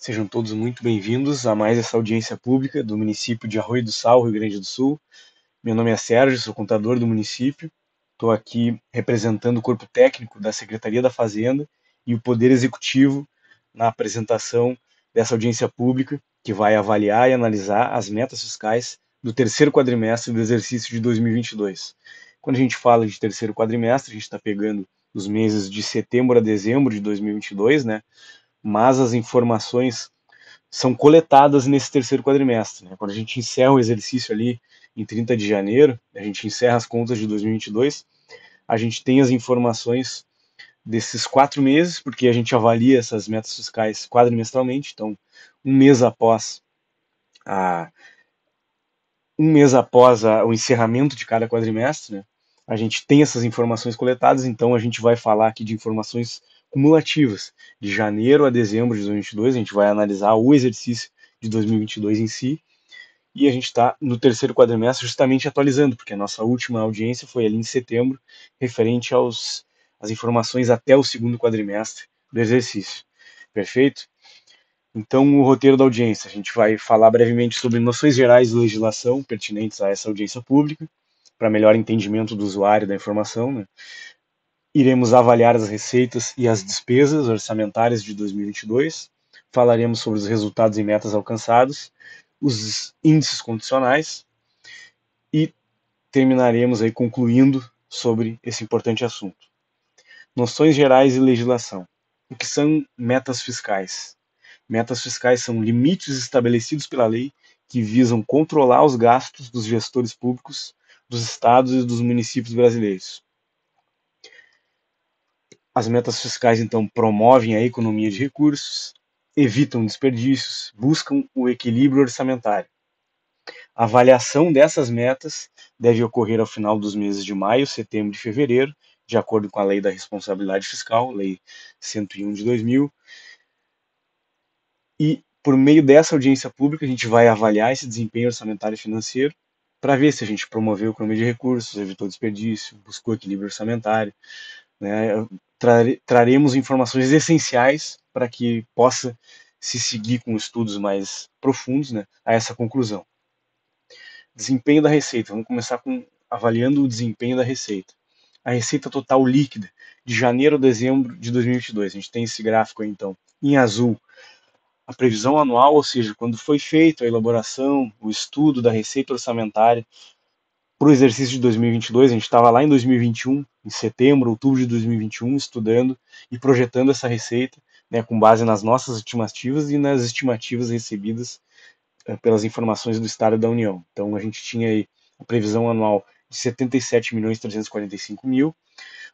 Sejam todos muito bem-vindos a mais essa audiência pública do município de Arroio do Sal, Rio Grande do Sul. Meu nome é Sérgio, sou contador do município. Estou aqui representando o corpo técnico da Secretaria da Fazenda e o Poder Executivo na apresentação dessa audiência pública que vai avaliar e analisar as metas fiscais do terceiro quadrimestre do exercício de 2022. Quando a gente fala de terceiro quadrimestre, a gente está pegando os meses de setembro a dezembro de 2022, né? Mas as informações são coletadas nesse terceiro quadrimestre, né? Quando a gente encerra o exercício ali em 30 de janeiro, a gente encerra as contas de 2022, a gente tem as informações desses 4 meses, porque a gente avalia essas metas fiscais quadrimestralmente, então um mês após a, o encerramento de cada quadrimestre, né, a gente tem essas informações coletadas, então a gente vai falar aqui de informações cumulativas, de janeiro a dezembro de 2022, a gente vai analisar o exercício de 2022 em si, e a gente está no terceiro quadrimestre justamente atualizando, porque a nossa última audiência foi ali em setembro, referente às informações até o segundo quadrimestre do exercício. Perfeito? Então, o roteiro da audiência, a gente vai falar brevemente sobre noções gerais de legislação pertinentes a essa audiência pública, para melhor entendimento do usuário da informação, né? Iremos avaliar as receitas e as despesas orçamentárias de 2022, falaremos sobre os resultados e metas alcançados, os índices condicionais e terminaremos aí concluindo sobre esse importante assunto. Noções gerais e legislação. O que são metas fiscais? Metas fiscais são limites estabelecidos pela lei que visam controlar os gastos dos gestores públicos dos estados e dos municípios brasileiros. As metas fiscais, então, promovem a economia de recursos, evitam desperdícios, buscam o equilíbrio orçamentário. A avaliação dessas metas deve ocorrer ao final dos meses de maio, setembro e fevereiro, de acordo com a Lei da Responsabilidade Fiscal, Lei 101 de 2000. E, por meio dessa audiência pública, a gente vai avaliar esse desempenho orçamentário e financeiro para ver se a gente promoveu a economia de recursos, evitou desperdício, buscou equilíbrio orçamentário, né? Traremos informações essenciais para que possa se seguir com estudos mais profundos, né, a essa conclusão. Desempenho da receita. Vamos começar com avaliando o desempenho da receita. A receita total líquida de janeiro a dezembro de 2022. A gente tem esse gráfico aí, então, em azul, a previsão anual, ou seja, quando foi feita a elaboração, o estudo da receita orçamentária para o exercício de 2022. A gente estava lá em 2021, em setembro, outubro de 2021, estudando e projetando essa receita, né, com base nas nossas estimativas e nas estimativas recebidas pelas informações do Estado da União. Então a gente tinha aí a previsão anual de 77.345.000.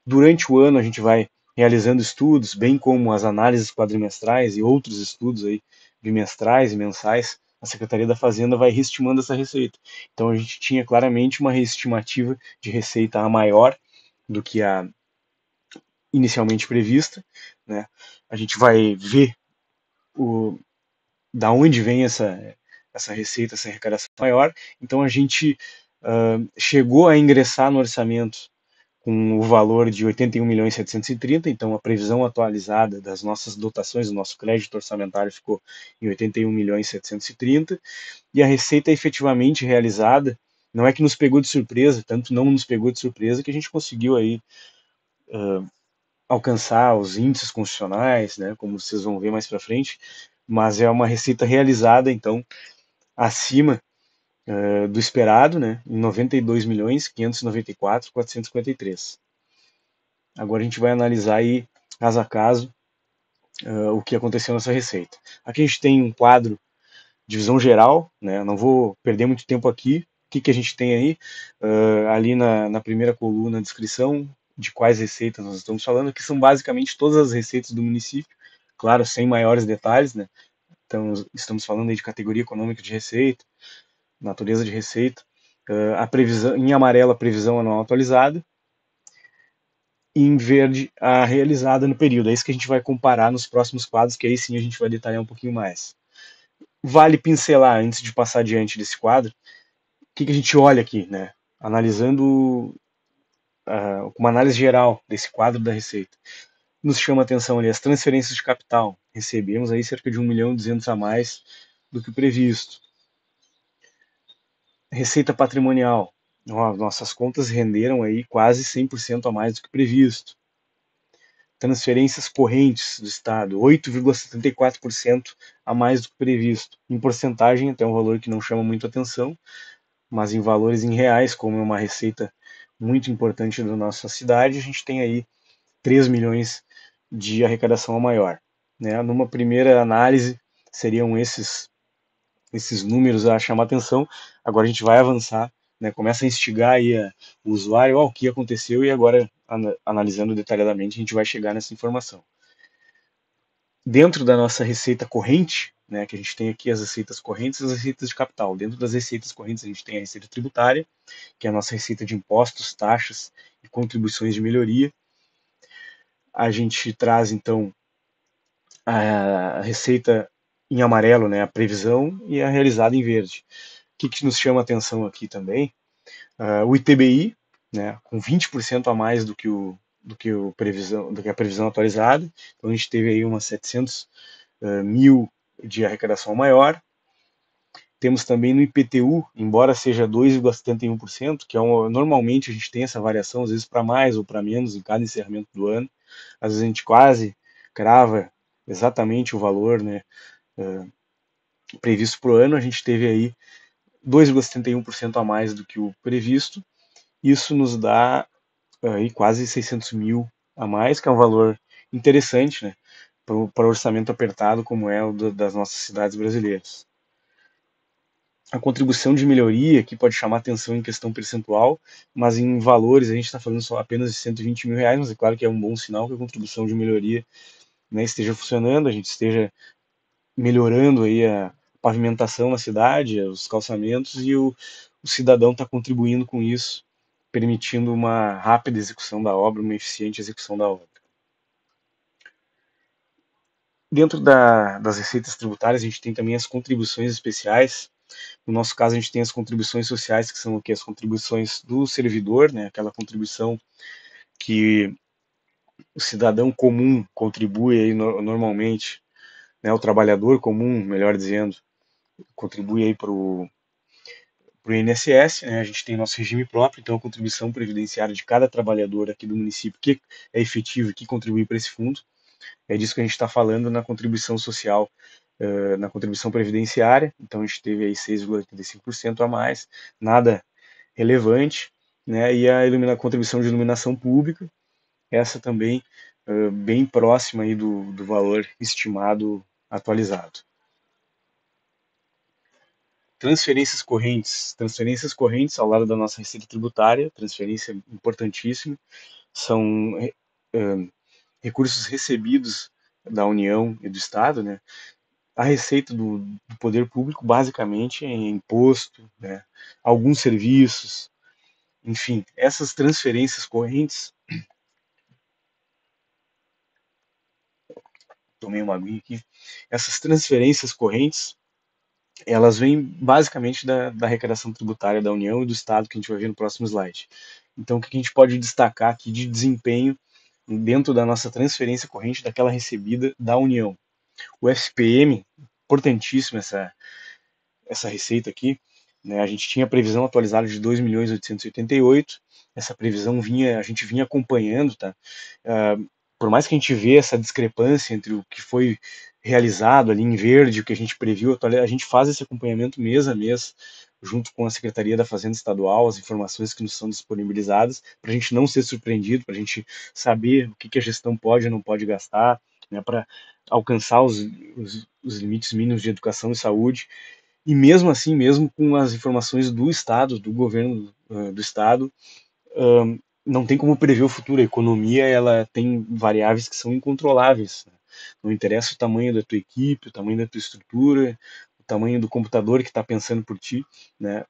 Durante o ano a gente vai realizando estudos, bem como as análises quadrimestrais e outros estudos aí bimestrais e mensais. A Secretaria da Fazenda vai reestimando essa receita. Então a gente tinha claramente uma reestimativa de receita a maior do que a inicialmente prevista, né? A gente vai ver da onde vem essa receita, essa arrecadação maior. Então a gente chegou a ingressar no orçamento com o valor de 81.730.000, então a previsão atualizada das nossas dotações, do nosso crédito orçamentário ficou em 81.730.000, e a receita efetivamente realizada não é que nos pegou de surpresa, tanto não nos pegou de surpresa que a gente conseguiu aí alcançar os índices constitucionais, né, como vocês vão ver mais para frente, mas é uma receita realizada, então, acima do esperado, né, em 92.594.453. Agora a gente vai analisar aí, caso a caso, o que aconteceu nessa receita. Aqui a gente tem um quadro de visão geral, né, não vou perder muito tempo aqui. O que a gente tem aí? Ali na primeira coluna, a descrição de quais receitas nós estamos falando, que são basicamente todas as receitas do município, claro, sem maiores detalhes, né? Então, estamos falando aí de categoria econômica de receita, natureza de receita, a previsão, em amarelo, a previsão anual atualizada, e em verde, a realizada no período. É isso que a gente vai comparar nos próximos quadros, que aí sim a gente vai detalhar um pouquinho mais. Vale pincelar, antes de passar adiante desse quadro, o que a gente olha aqui, né? Analisando uma análise geral desse quadro da receita. Nos chama a atenção ali as transferências de capital, recebemos aí cerca de 1.200.000 a mais do que o previsto. Receita patrimonial. Nossas contas renderam aí quase 100% a mais do que previsto. Transferências correntes do Estado, 8,74% a mais do que previsto. Em porcentagem, até um valor que não chama muito atenção, mas em valores em reais, como é uma receita muito importante da nossa cidade, a gente tem aí 3 milhões de arrecadação a maior. Né? Numa primeira análise, seriam esses números a chamar atenção. Agora a gente vai avançar, né? Começa a instigar aí o usuário, o que aconteceu, e agora, analisando detalhadamente, a gente vai chegar nessa informação. Dentro da nossa receita corrente, né, que a gente tem aqui as receitas correntes e as receitas de capital. Dentro das receitas correntes a gente tem a receita tributária, que é a nossa receita de impostos, taxas e contribuições de melhoria. A gente traz então a receita em amarelo, né, a previsão, e a realizada em verde. O que nos chama a atenção aqui também? O ITBI, né, com 20% a mais do que a previsão atualizada. Então a gente teve aí umas 700 mil de arrecadação maior. Temos também no IPTU, embora seja 2,71%, que normalmente a gente tem essa variação, às vezes para mais ou para menos em cada encerramento do ano. Às vezes a gente quase crava exatamente o valor, né, previsto para o ano. A gente teve aí 2,71% a mais do que o previsto. Isso nos dá aí quase 600 mil a mais, que é um valor interessante, né, para o orçamento apertado como é o das nossas cidades brasileiras. A contribuição de melhoria, que pode chamar atenção em questão percentual, mas em valores a gente está falando só apenas de 120 mil reais, mas é claro que é um bom sinal que a contribuição de melhoria, né, esteja funcionando, a gente esteja melhorando aí a pavimentação na cidade, os calçamentos, e o cidadão está contribuindo com isso, permitindo uma rápida execução da obra, uma eficiente execução da obra. Dentro das receitas tributárias, a gente tem também as contribuições especiais. No nosso caso, a gente tem as contribuições sociais, que são o quê? As contribuições do servidor, né? Aquela contribuição que o cidadão comum contribui aí normalmente, né? O trabalhador comum, melhor dizendo, contribui aí para o INSS, né? A gente tem nosso regime próprio, então a contribuição previdenciária de cada trabalhador aqui do município que é efetivo e que contribui para esse fundo. É disso que a gente está falando na contribuição social, na contribuição previdenciária. Então a gente teve aí 6,85% a mais, nada relevante, né? E a contribuição de iluminação pública, essa também bem próxima aí do valor estimado atualizado. Transferências correntes ao lado da nossa receita tributária, transferência importantíssima, são recursos recebidos da União e do Estado, né? A receita do poder público basicamente é imposto, né? Alguns serviços, enfim, essas transferências correntes, tomei uma aguinha aqui, essas transferências correntes, elas vêm basicamente da arrecadação tributária da União e do Estado, que a gente vai ver no próximo slide. Então, o que a gente pode destacar aqui de desempenho dentro da nossa transferência corrente daquela recebida da União? O FPM, importantíssimo essa receita aqui, né? A gente tinha a previsão atualizada de 2.888.000, essa previsão a gente vinha acompanhando, tá? Por mais que a gente vê essa discrepância entre o que foi realizado ali em verde, o que a gente previu, a gente faz esse acompanhamento mês a mês, junto com a Secretaria da Fazenda Estadual, as informações que nos são disponibilizadas, para a gente não ser surpreendido, para a gente saber o que a gestão pode ou não pode gastar, né, para alcançar os limites mínimos de educação e saúde. E mesmo assim, mesmo com as informações do Estado, do governo do Estado, não tem como prever o futuro. A economia, ela tem variáveis que são incontroláveis, né? Não interessa o tamanho da tua equipe, o tamanho da tua estrutura, o tamanho do computador que está pensando por ti, né?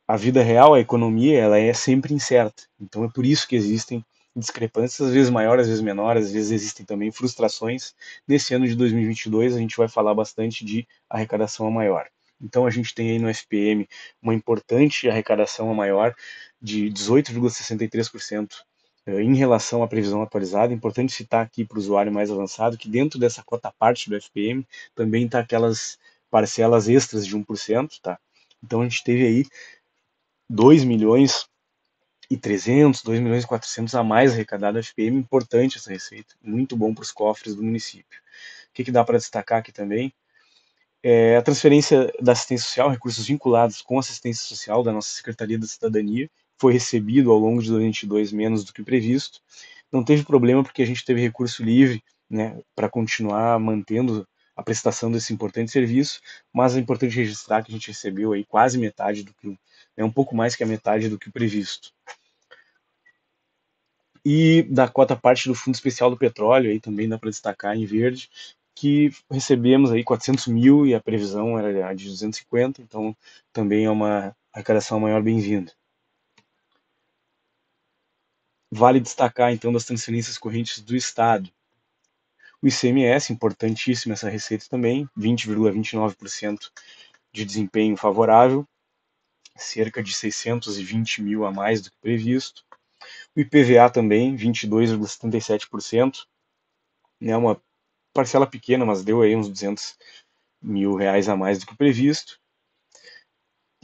A vida real, a economia, ela é sempre incerta. Então é por isso que existem discrepâncias, às vezes maiores, às vezes menores, às vezes existem também frustrações. Nesse ano de 2022, a gente vai falar bastante de arrecadação a maior. Então a gente tem aí no FPM uma importante arrecadação a maior de 18,63% Em relação à previsão atualizada, é importante citar aqui para o usuário mais avançado que dentro dessa cota parte do FPM também está aquelas parcelas extras de 1%, tá? Então a gente teve aí 2.300.000, 2.400.000 a mais arrecadado FPM, importante essa receita, muito bom para os cofres do município. O que dá para destacar aqui também? A transferência da assistência social, recursos vinculados com assistência social da nossa Secretaria da Cidadania, foi recebido ao longo de 2022 menos do que previsto. Não teve problema porque a gente teve recurso livre, né, para continuar mantendo a prestação desse importante serviço, mas é importante registrar que a gente recebeu aí quase metade do que, um pouco mais que a metade do que o previsto. E da cota parte do Fundo Especial do Petróleo, aí também dá para destacar em verde, que recebemos aí 400 mil e a previsão era de 250, então também é uma arrecadação maior bem-vinda. Vale destacar então das transferências correntes do Estado. O ICMS, importantíssimo essa receita também, 20,29% de desempenho favorável, cerca de 620 mil a mais do que previsto. O IPVA também, 22,77%, né, uma parcela pequena, mas deu aí uns 200 mil reais a mais do que previsto.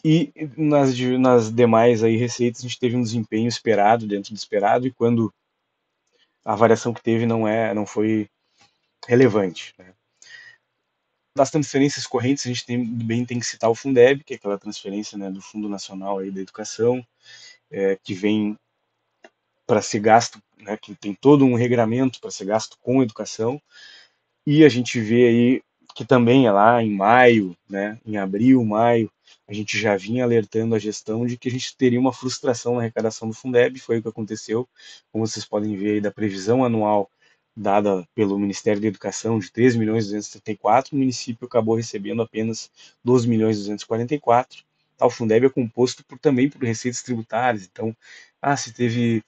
E nas demais aí receitas a gente teve um desempenho esperado, dentro do esperado, e quando a variação que teve não foi relevante, né? Das transferências correntes, a gente também tem que citar o Fundeb, que é aquela transferência, né, do Fundo Nacional aí da Educação, que vem para ser gasto, né, que tem todo um regramento para ser gasto com educação. E a gente vê aí que também é lá em maio, né, em abril, maio, a gente já vinha alertando a gestão de que a gente teria uma frustração na arrecadação do Fundeb, foi o que aconteceu, como vocês podem ver aí da previsão anual dada pelo Ministério da Educação de 13.234, o município acabou recebendo apenas 12.244. O Fundeb é composto também por receitas tributárias, então, se teve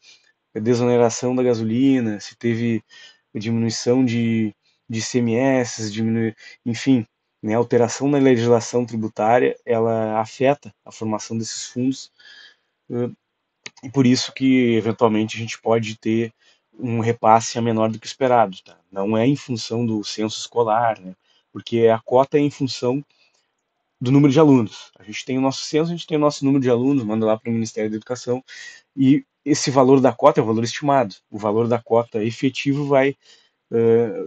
desoneração da gasolina, se teve diminuição de ICMS, enfim, né, alteração na legislação tributária, ela afeta a formação desses fundos, e por isso que eventualmente a gente pode ter um repasse a menor do que esperado, tá? Não é em função do censo escolar, né? Porque a cota é em função do número de alunos. A gente tem o nosso censo, a gente tem o nosso número de alunos, manda lá para o Ministério da Educação, e esse valor da cota é o valor estimado. O valor da cota efetivo vai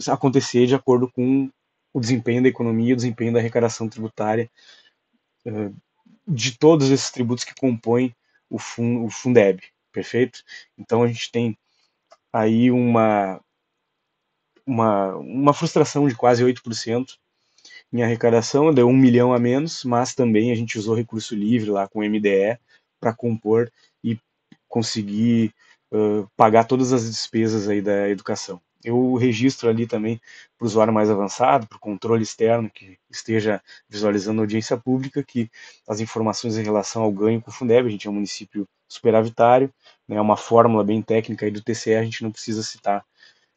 acontecer de acordo com o desempenho da economia, o desempenho da arrecadação tributária, de todos esses tributos que compõem o Fundeb, perfeito? Então a gente tem aí uma frustração de quase 8% em arrecadação, deu 1 milhão a menos, mas também a gente usou recurso livre lá com o MDE para compor e conseguir pagar todas as despesas aí da educação. Eu registro ali também para o usuário mais avançado, para o controle externo que esteja visualizando a audiência pública, que as informações em relação ao ganho com o Fundeb, a gente é um município superavitário, né, é uma fórmula bem técnica aí do TCE, a gente não precisa citar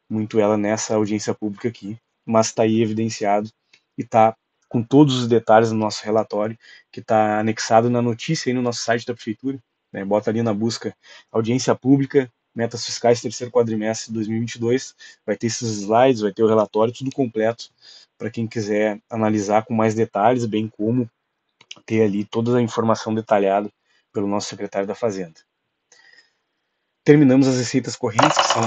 muito ela nessa audiência pública aqui, mas está aí evidenciado e está com todos os detalhes no nosso relatório, que está anexado na notícia aí no nosso site da Prefeitura, né? Bota ali na busca audiência pública, metas fiscais terceiro quadrimestre de 2022, vai ter esses slides, vai ter o relatório, tudo completo, para quem quiser analisar com mais detalhes, bem como ter ali toda a informação detalhada pelo nosso secretário da Fazenda. Terminamos as receitas correntes, que são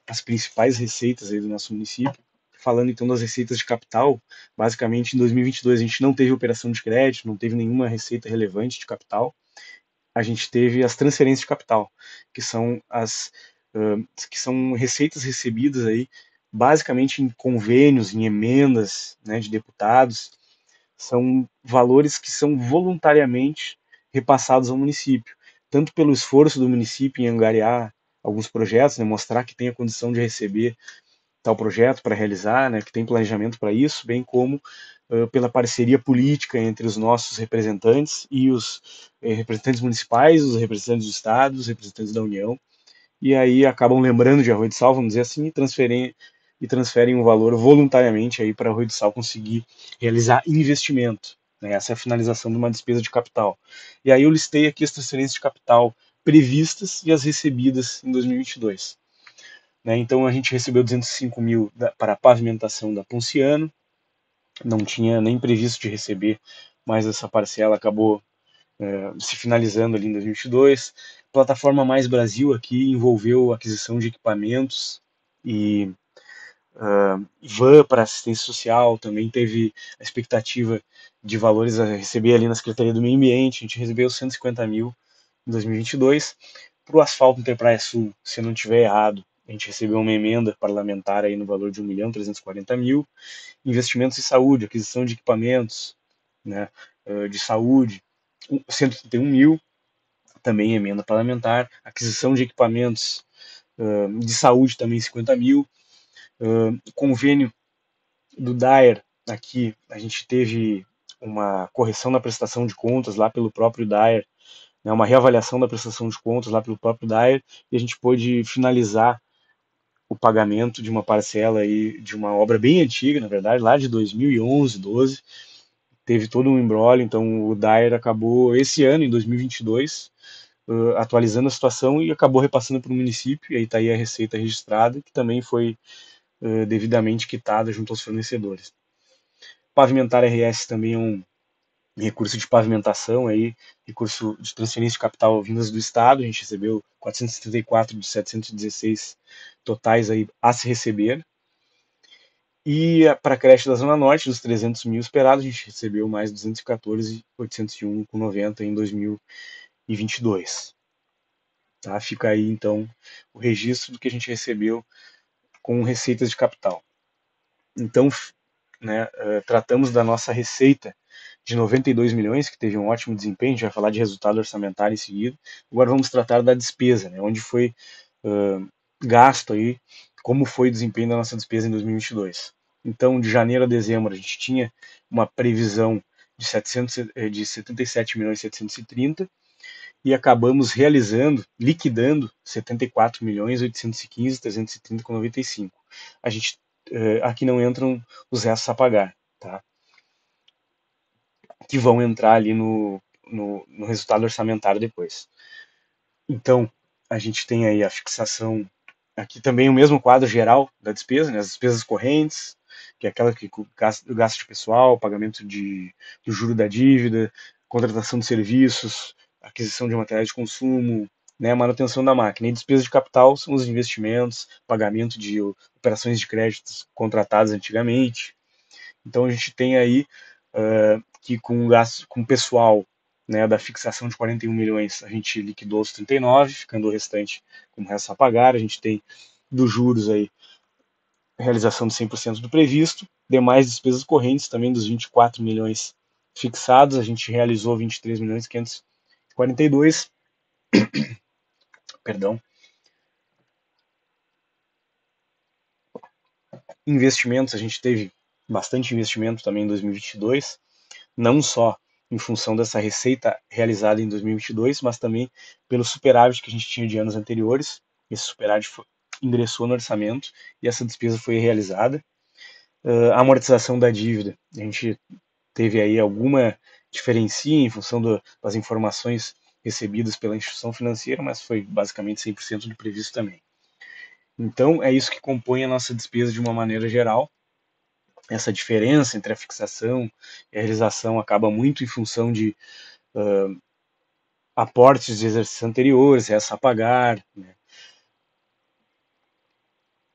as principais receitas aí do nosso município. Falando então das receitas de capital, basicamente em 2022 a gente não teve operação de crédito, não teve nenhuma receita relevante de capital. A gente teve as transferências de capital, que são receitas recebidas aí basicamente em convênios, em emendas, né, de deputados. São valores que são voluntariamente repassados ao município, tanto pelo esforço do município em angariar alguns projetos, né, mostrar que tem a condição de receber tal projeto para realizar, né, que tem planejamento para isso, bem como pela parceria política entre os nossos representantes e os representantes municipais, os representantes do Estado, os representantes da União, e aí acabam lembrando de Arroio do Sal, vamos dizer assim, e transferem um valor voluntariamente aí para Arroio do Sal conseguir realizar investimento, né? Essa é a finalização de uma despesa de capital. E aí eu listei aqui as transferências de capital previstas e as recebidas em 2022. Né? Então a gente recebeu 205 mil para a pavimentação da Ponciano, não tinha nem previsto de receber, mas essa parcela acabou se finalizando ali em 2022. Plataforma Mais Brasil aqui envolveu aquisição de equipamentos e van para assistência social, também teve a expectativa de valores a receber ali na Secretaria do Meio Ambiente, a gente recebeu 150 mil em 2022. Para o asfalto Interpraia Sul, se eu não estiver errado, a gente recebeu uma emenda parlamentar aí no valor de 1.340.000. Investimentos em saúde, aquisição de equipamentos, né, de saúde, 131 mil, também emenda parlamentar. Aquisição de equipamentos de saúde, também 50 mil. Convênio do DAER, aqui a gente teve uma correção na prestação de contas lá pelo próprio DAER, né, uma reavaliação da prestação de contas lá pelo próprio DAER, e a gente pôde finalizar o pagamento de uma parcela aí, de uma obra bem antiga, na verdade, lá de 2011, 12, teve todo um imbróglio, então o DAER acabou esse ano, em 2022, atualizando a situação e acabou repassando para o município, e aí está aí a receita registrada, que também foi devidamente quitada junto aos fornecedores. Pavimentar RS também é um recurso de pavimentação, aí, recurso de transferência de capital vindas do Estado, a gente recebeu 474 dos 716 totais aí a se receber. E para a creche da Zona Norte, dos 300 mil esperados, a gente recebeu mais 214.801,90 em 2022. Tá? Fica aí, então, o registro do que a gente recebeu com receitas de capital. Então, né, tratamos da nossa receita de 92 milhões, que teve um ótimo desempenho, a gente vai falar de resultado orçamentário em seguida. Agora vamos tratar da despesa, né, onde foi gasto aí, como foi o desempenho da nossa despesa em 2022. Então, de janeiro a dezembro, a gente tinha uma previsão de 77 milhões 730 e acabamos realizando, liquidando 74 milhões 815 330,95. A gente aqui não entram os restos a pagar, tá? Que vão entrar ali no resultado orçamentário depois. Então, a gente tem aí a fixação, aqui também o mesmo quadro geral da despesa, né, as despesas correntes, que é aquela que o gasto de pessoal, pagamento do juro da dívida, contratação de serviços, aquisição de materiais de consumo, né, manutenção da máquina. E despesas de capital são os investimentos, pagamento de operações de créditos contratadas antigamente. Então a gente tem aí que com gasto com pessoal, né, da fixação de 41 milhões, a gente liquidou os 39, ficando o restante como resto a pagar. A gente tem dos juros aí realização de 100% do previsto, demais despesas correntes também dos 24 milhões fixados, a gente realizou 23 milhões 542, perdão. Investimentos, a gente teve bastante investimento também em 2022, não só em função dessa receita realizada em 2022, mas também pelo superávit que a gente tinha de anos anteriores. Esse superávit ingressou no orçamento e essa despesa foi realizada. A amortização da dívida, a gente teve aí alguma diferencia em função das informações recebidas pela instituição financeira, mas foi basicamente 100% do previsto também. Então, é isso que compõe a nossa despesa de uma maneira geral. Essa diferença entre a fixação e a realização acaba muito em função de aportes de exercícios anteriores, essa a pagar, né?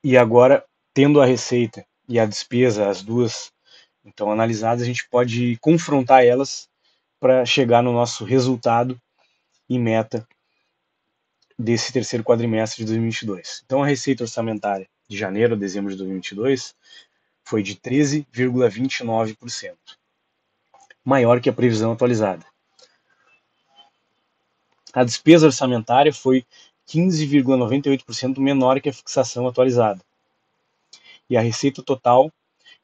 E agora, tendo a receita e a despesa, as duas então analisadas, a gente pode confrontar elas para chegar no nosso resultado e meta desse terceiro quadrimestre de 2022. Então a receita orçamentária de janeiro a dezembro de 2022 foi de 13,29%, maior que a previsão atualizada. A despesa orçamentária foi 15,98% menor que a fixação atualizada. E a receita total,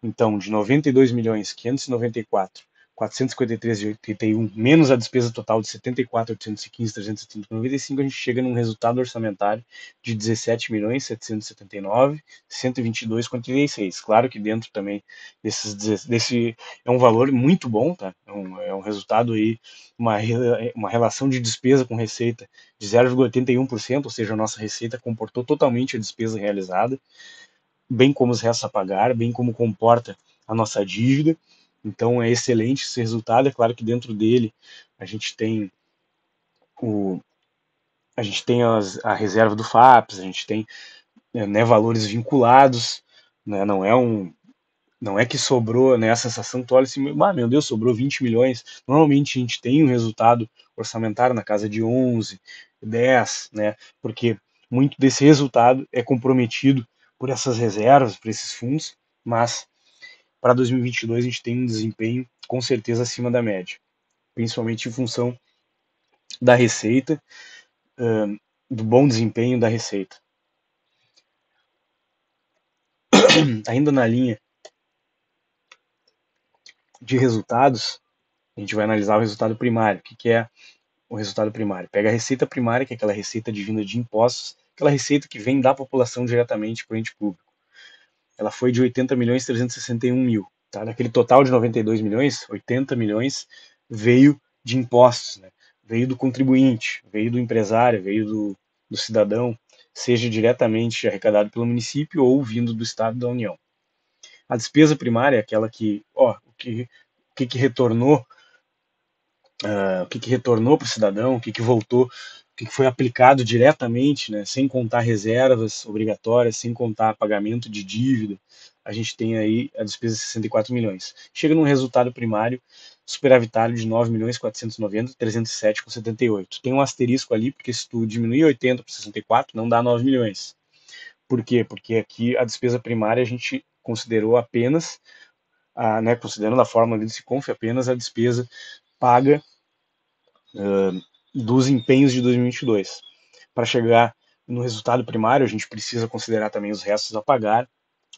então, de 92 milhões 594 453,81 menos a despesa total de 74.815, 370,95, a gente chega num resultado orçamentário de 17.779, 122,46. Claro que dentro também desse é um valor muito bom, tá? É um resultado aí, uma relação de despesa com receita de 0,81%, ou seja, a nossa receita comportou totalmente a despesa realizada, bem como os restos a pagar, bem como comporta a nossa dívida. Então é excelente esse resultado. É claro que dentro dele a gente tem o a gente tem a reserva do FAPES, a gente tem, né, valores vinculados, né, não é que sobrou, né, a sensação tu olha assim, meu Deus, sobrou 20 milhões. Normalmente a gente tem um resultado orçamentário na casa de 11, 10, né, porque muito desse resultado é comprometido por essas reservas, por esses fundos, mas para 2022 a gente tem um desempenho com certeza acima da média, principalmente em função da receita, do bom desempenho da receita. Ainda na linha de resultados, a gente vai analisar o resultado primário. O que é o resultado primário? Pega a receita primária, que é aquela receita advinda de impostos, aquela receita que vem da população diretamente para o ente público. Ela foi de 80 milhões 361 mil. Tá? Daquele total de 92 milhões, 80 milhões veio de impostos, né? Veio do contribuinte, veio do empresário, veio do cidadão, seja diretamente arrecadado pelo município ou vindo do Estado e da União. A despesa primária é aquela que, o que retornou, o que retornou para o cidadão, o que voltou, o que foi aplicado diretamente, né, sem contar reservas obrigatórias, sem contar pagamento de dívida. A gente tem aí a despesa de 64 milhões. Chega num resultado primário superavitário de 9.490.307,78 307,78. Tem um asterisco ali, porque se tu diminuir 80 para 64, não dá 9 milhões. Por quê? Porque aqui a despesa primária a gente considerou apenas, né, considerando a fórmula do Siconf, apenas a despesa paga dos empenhos de 2022. Para chegar no resultado primário, a gente precisa considerar também os restos a pagar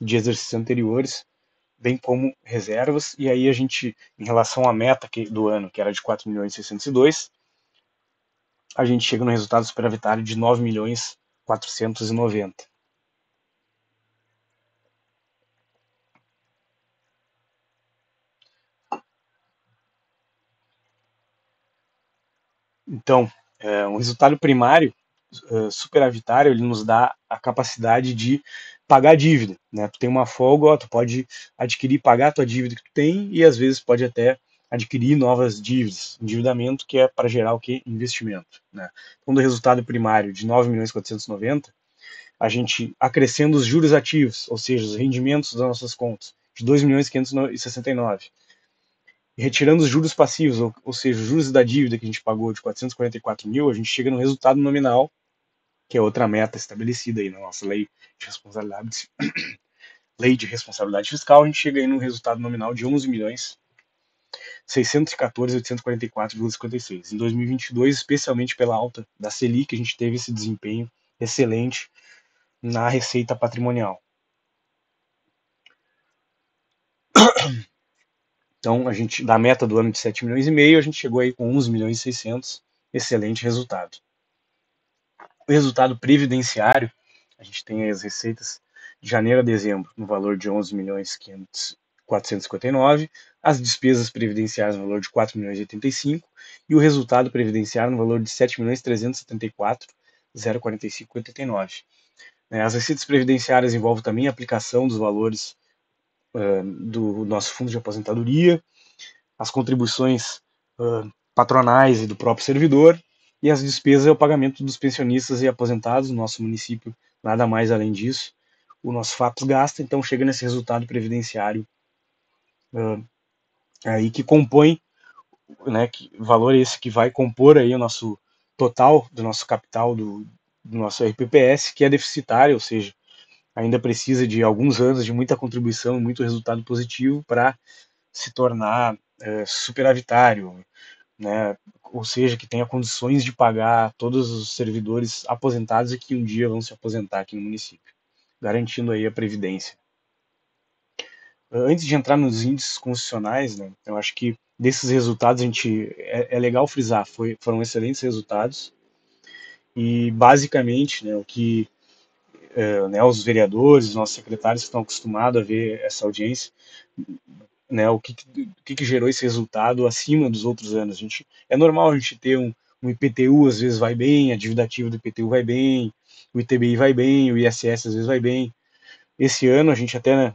de exercícios anteriores, bem como reservas, e aí a gente, em relação à meta do ano, que era de 4.602, a gente chega no resultado superavitário de 9.490. Então, um resultado primário superavitário, ele nos dá a capacidade de pagar a dívida, né? Tu tem uma folga, ó, tu pode adquirir, pagar a tua dívida que tu tem e às vezes pode até adquirir novas dívidas, endividamento que é para gerar o que? Investimento, né? Então, do resultado primário de 9.490, a gente acrescendo os juros ativos, ou seja, os rendimentos das nossas contas, de 2.569, e retirando os juros passivos, ou seja, os juros da dívida que a gente pagou de 444 mil, a gente chega no resultado nominal, que é outra meta estabelecida aí na nossa lei de responsabilidade fiscal, a gente chega aí no resultado nominal de 11 milhões 614.844,56. Em 2022, especialmente pela alta da Selic, a gente teve esse desempenho excelente na receita patrimonial. Então, a gente, da meta do ano de 7 milhões e meio, a gente chegou aí com 11 milhões e 600, excelente resultado. O resultado previdenciário, a gente tem as receitas de janeiro a dezembro no valor de 11 milhões 459, as despesas previdenciárias no valor de 4 milhões e 85 e o resultado previdenciário no valor de 7 milhões 374 045,89. As receitas previdenciárias envolvem também a aplicação dos valores do nosso fundo de aposentadoria, as contribuições patronais e do próprio servidor, e as despesas é o pagamento dos pensionistas e aposentados no nosso município, nada mais além disso. O nosso FAPES gasta, então chega nesse resultado previdenciário aí que compõe, né, valor esse que vai compor aí o nosso total do nosso capital do nosso RPPS, que é deficitário, ou seja, ainda precisa de alguns anos de muita contribuição, muito resultado positivo para se tornar superavitário, né? Ou seja, que tenha condições de pagar todos os servidores aposentados e que um dia vão se aposentar aqui no município, garantindo aí a previdência. Antes de entrar nos índices constitucionais, né, eu acho que desses resultados, é legal frisar, foram excelentes resultados e basicamente, né, o que né, os vereadores, os nossos secretários que estão acostumados a ver essa audiência, né, o que gerou esse resultado acima dos outros anos. É normal a gente ter um IPTU, às vezes vai bem, a dívida ativa do IPTU vai bem, o ITBI vai bem, o ISS às vezes vai bem. Esse ano a gente até, né,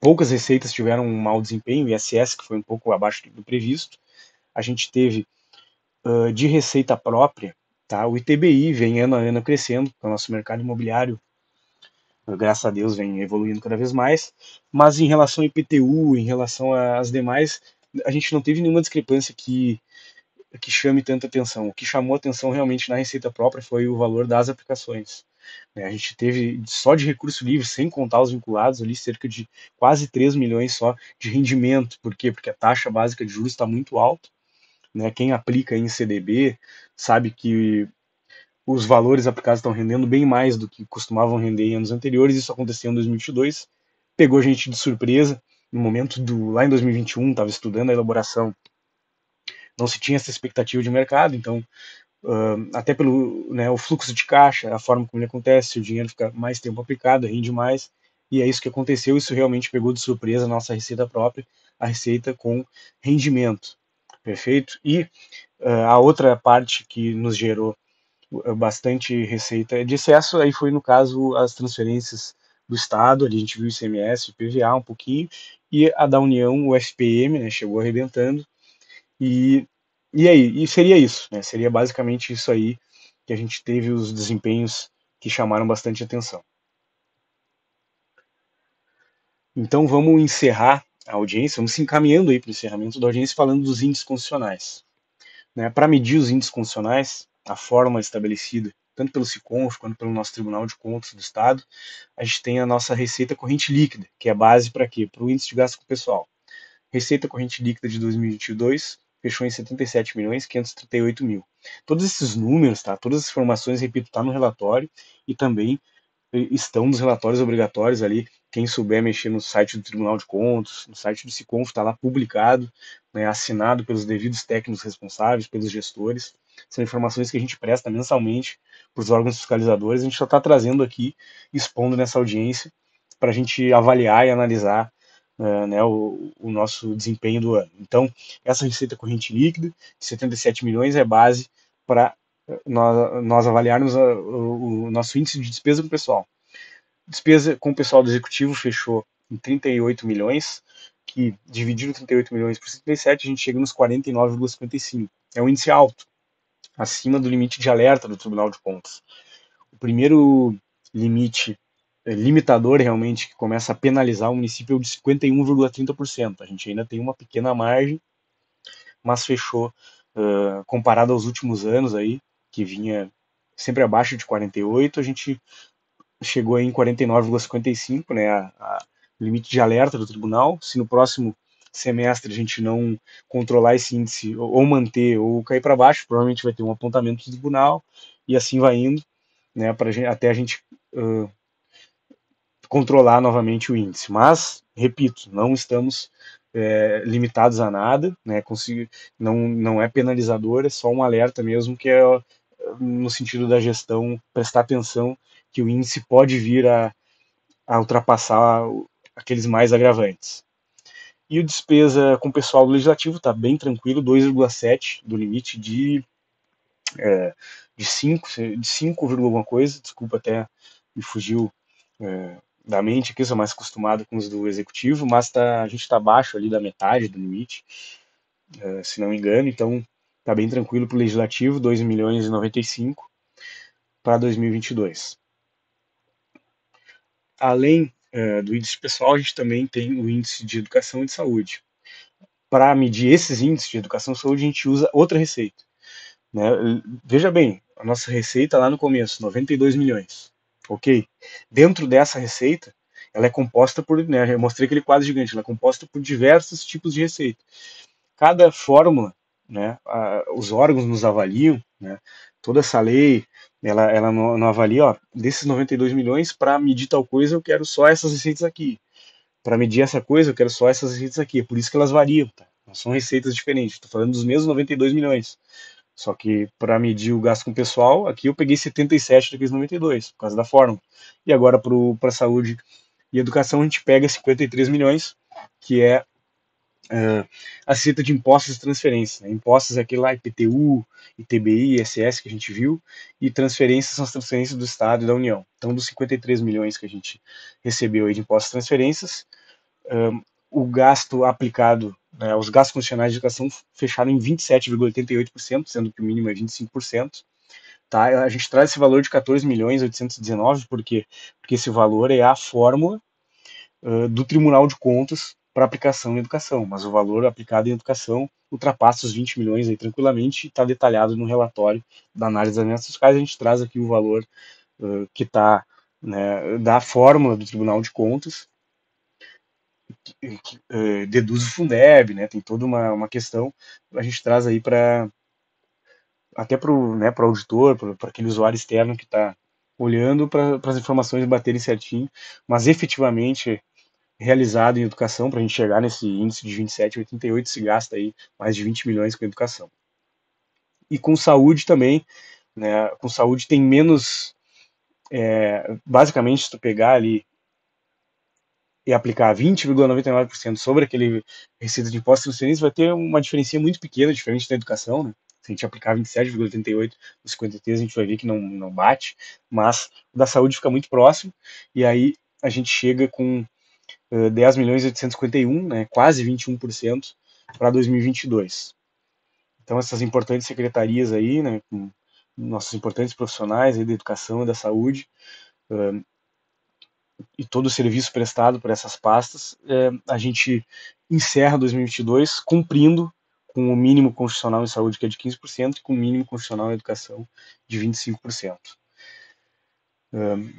poucas receitas tiveram um mau desempenho, o ISS que foi um pouco abaixo do previsto. A gente teve de receita própria, tá? O ITBI vem ano a ano crescendo, o nosso mercado imobiliário, graças a Deus, vem evoluindo cada vez mais, mas em relação ao IPTU, em relação às demais, a gente não teve nenhuma discrepância que chame tanta atenção. O que chamou atenção realmente na receita própria foi o valor das aplicações. A gente teve só de recurso livre, sem contar os vinculados, ali cerca de quase 3 milhões só de rendimento. Por quê? Porque a taxa básica de juros está muito alta. Né? Quem aplica em CDB sabe que os valores aplicados estão rendendo bem mais do que costumavam render em anos anteriores. Isso aconteceu em 2022, pegou a gente de surpresa. No momento lá em 2021, estava estudando a elaboração, não se tinha essa expectativa de mercado, então até pelo, né, o fluxo de caixa, a forma como ele acontece, o dinheiro fica mais tempo aplicado, rende mais, e é isso que aconteceu. Isso realmente pegou de surpresa a nossa receita própria, a receita com rendimento, perfeito? E a outra parte que nos gerou bastante receita de excesso, aí foi no caso as transferências do Estado, ali a gente viu o ICMS, o PVA um pouquinho, e a da União, o FPM, né, chegou arrebentando, e, e aí, e seria isso, né, seria basicamente isso aí que a gente teve os desempenhos que chamaram bastante atenção. Então vamos encerrar a audiência, vamos se encaminhando aí para o encerramento da audiência falando dos índices constitucionais. Né? Para medir os índices constitucionais, a forma estabelecida tanto pelo SICONF quanto pelo nosso Tribunal de Contas do Estado, a gente tem a nossa receita corrente líquida, que é a base para quê? Para o índice de gasto com o pessoal. Receita corrente líquida de 2022 fechou em 77 milhões 538 mil. Todos esses números, tá? Todas as informações, repito, está no relatório e também estão nos relatórios obrigatórios ali. Quem souber mexer no site do Tribunal de Contas, no site do SICONF, está lá publicado, né, assinado pelos devidos técnicos responsáveis, pelos gestores. São informações que a gente presta mensalmente para os órgãos fiscalizadores. A gente só está trazendo aqui, expondo nessa audiência, para a gente avaliar e analisar né, o nosso desempenho do ano. Então, essa receita corrente líquida, de 77 milhões, é base para nós avaliarmos o nosso índice de despesa com o pessoal. Despesa com o pessoal do executivo fechou em 38 milhões, que dividindo 38 milhões por 77, a gente chega nos 49,55. É um índice alto, acima do limite de alerta do Tribunal de Contas. O primeiro limite limitador realmente que começa a penalizar o município é o de 51,30%. A gente ainda tem uma pequena margem, mas fechou, comparado aos últimos anos aí, que vinha sempre abaixo de 48, a gente chegou em 49,55, né, limite de alerta do tribunal. Se no próximo semestre a gente não controlar esse índice, ou manter, ou cair para baixo, provavelmente vai ter um apontamento do tribunal, e assim vai indo, né, até a gente controlar novamente o índice. Mas, repito, não estamos limitados a nada, né, não é penalizador, é só um alerta mesmo, que é no sentido da gestão prestar atenção que o índice pode vir a ultrapassar aqueles mais agravantes. E o despesa com o pessoal do legislativo está bem tranquilo, 2,7 do limite de 5, de 5, alguma coisa, desculpa, até me fugiu da mente aqui, sou mais acostumado com os do executivo, mas a gente está abaixo ali da metade do limite, se não me engano, então está bem tranquilo para o legislativo, 2 milhões e 95 para 2022. Além do índice pessoal, a gente também tem o índice de educação e de saúde. Para medir esses índices de educação e saúde, a gente usa outra receita. Né? Veja bem, a nossa receita lá no começo, 92 milhões. Ok? Dentro dessa receita, ela é composta por, né, eu mostrei aquele quadro gigante, ela é composta por diversos tipos de receita. Cada fórmula, né, os órgãos nos avaliam, né, toda essa lei, ela não avalia, ó, desses 92 milhões, para medir tal coisa, eu quero só essas receitas aqui. Para medir essa coisa, eu quero só essas receitas aqui. É por isso que elas variam, tá? Não são receitas diferentes. Estou falando dos mesmos 92 milhões. Só que para medir o gasto com o pessoal, aqui eu peguei 77 daqueles 92, por causa da fórmula. E agora para saúde e educação a gente pega 53 milhões, que é a receita de impostos e transferências. Né? Impostos é aquele lá, IPTU, ITBI, ISS que a gente viu, e transferências são as transferências do Estado e da União. Então, dos 53 milhões que a gente recebeu aí de impostos e transferências, o gasto aplicado, né, os gastos constitucionais de educação fecharam em 27,88%, sendo que o mínimo é 25%. Tá? A gente traz esse valor de 14 milhões 819, por quê? Porque esse valor é a fórmula do Tribunal de Contas para aplicação em educação, mas o valor aplicado em educação ultrapassa os 20 milhões aí tranquilamente e está detalhado no relatório da análise das ameaças fiscais. A gente traz aqui o valor que está, né, da fórmula do Tribunal de Contas, que deduz o Fundeb, né, tem toda uma questão, a gente traz aí para até para o, né, auditor, para aquele usuário externo que está olhando para as informações baterem certinho, mas efetivamente realizado em educação, para a gente chegar nesse índice de 27,88, se gasta aí mais de 20 milhões com educação. E com saúde também, né, com saúde tem menos, basicamente se tu pegar ali e aplicar 20,99% sobre aquele receita de impostos transferências, vai ter uma diferença muito pequena, diferente da educação, né? Se a gente aplicar 27,88 nos 53, a gente vai ver que não bate, mas o da saúde fica muito próximo, e aí a gente chega com 10 milhões e 851, né, quase 21% para 2022. Então essas importantes secretarias aí, né, com nossos importantes profissionais aí da educação e da saúde, e todo o serviço prestado por essas pastas, a gente encerra 2022 cumprindo com o mínimo constitucional em saúde, que é de 15%, e com o mínimo constitucional em educação, de 25%.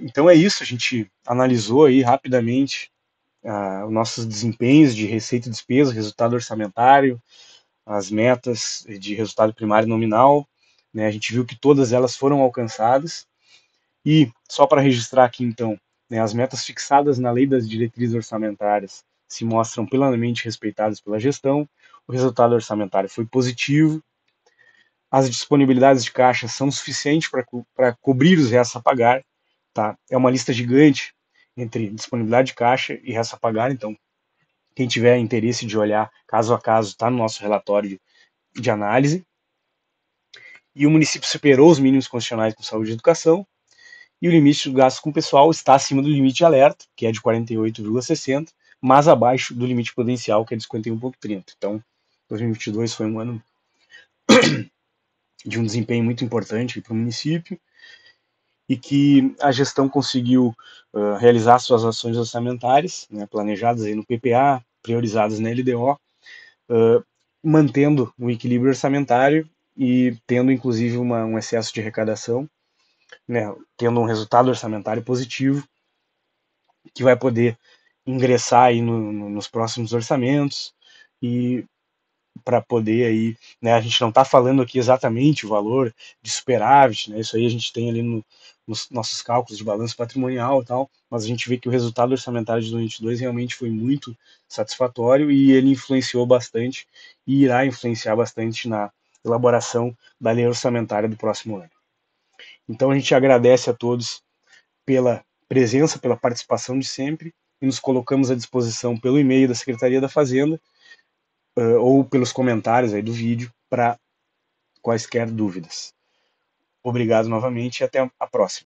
Então é isso, a gente analisou aí rapidamente os nossos desempenhos de receita e despesa, resultado orçamentário, as metas de resultado primário nominal, né? A gente viu que todas elas foram alcançadas. E, só para registrar aqui então, né, as metas fixadas na Lei das Diretrizes Orçamentárias se mostram plenamente respeitadas pela gestão, o resultado orçamentário foi positivo, as disponibilidades de caixa são suficientes para cobrir os restos a pagar, tá? É uma lista gigante entre disponibilidade de caixa e restos a pagar, então quem tiver interesse de olhar caso a caso está no nosso relatório de análise. E o município superou os mínimos constitucionais com saúde e educação, e o limite do gasto com o pessoal está acima do limite de alerta, que é de 48,60, mas abaixo do limite prudencial, que é de 51,30. Então, 2022 foi um ano de um desempenho muito importante para o município e que a gestão conseguiu realizar suas ações orçamentárias, né, planejadas aí no PPA, priorizadas na LDO, mantendo um equilíbrio orçamentário e tendo inclusive um excesso de arrecadação, né, tendo um resultado orçamentário positivo, que vai poder ingressar aí nos próximos orçamentos e para poder aí, né, a gente não está falando aqui exatamente o valor de superávit, né, isso aí a gente tem ali nos nossos cálculos de balanço patrimonial e tal, mas a gente vê que o resultado orçamentário de 2022 realmente foi muito satisfatório e ele influenciou bastante e irá influenciar bastante na elaboração da lei orçamentária do próximo ano. Então a gente agradece a todos pela presença, pela participação de sempre e nos colocamos à disposição pelo e-mail da Secretaria da Fazenda ou pelos comentários aí do vídeo para quaisquer dúvidas. Obrigado novamente e até a próxima.